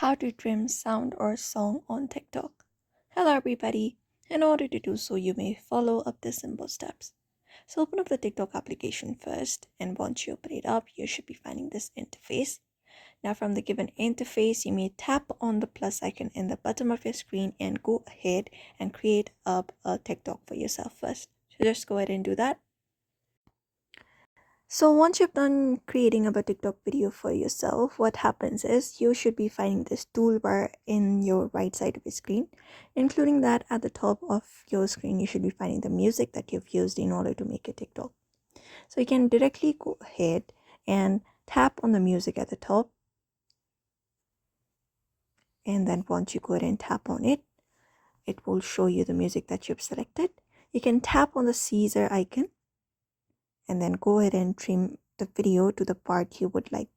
how to trim sound or song on TikTok. Hello everybody. In order to do so, you may follow up the simple steps. So open up the TikTok application first, and once you open it up, you should be finding this interface. Now from the given interface, you may tap on the plus icon in the bottom of your screen and go ahead and create up a TikTok for yourself first. So just go ahead and do that. So once you've done creating a TikTok video for yourself, what happens is you should be finding this toolbar in your right side of your screen. Including that, at the top of your screen, you should be finding the music that you've used in order to make a TikTok. So you can directly go ahead and tap on the music at the top. And then once you go ahead and tap on it, it will show you the music that you've selected. You can tap on the Caesar icon and then go ahead and trim the video to the part you would like.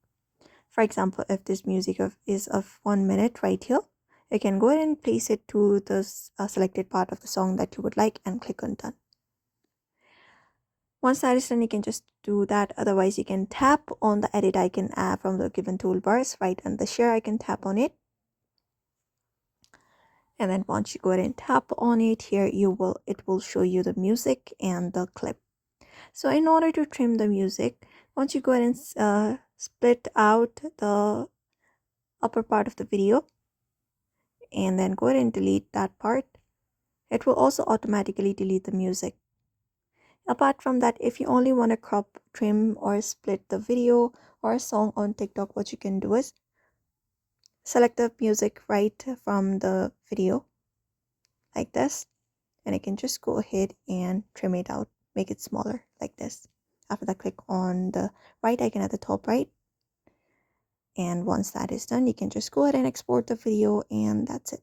For example, if this music is of 1 minute right here, you can go ahead and place it to the selected part of the song that you would like and click on done. Once that is done, you can just do that. Otherwise, you can tap on the edit icon from the given toolbars right under the share icon, tap on it. And then once you go ahead and tap on it here, it will show you the music and the clip. So in order to trim the music, once you go ahead and split out the upper part of the video and then go ahead and delete that part, it will also automatically delete the music. Apart from that, if you only want to crop, trim, or split the video or song on TikTok, what you can do is select the music right from the video like this, and I can just go ahead and trim it out, make it smaller like this. After that, click on the right icon at the top right, and once that is done, you can just go ahead and export the video, and that's it.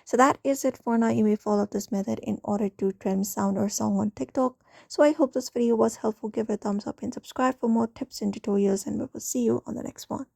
So that is it for now. You may follow this method in order to trim sound or song on TikTok. So I hope this video was helpful. Give it a thumbs up and subscribe for more tips and tutorials, and we will see you on the next one.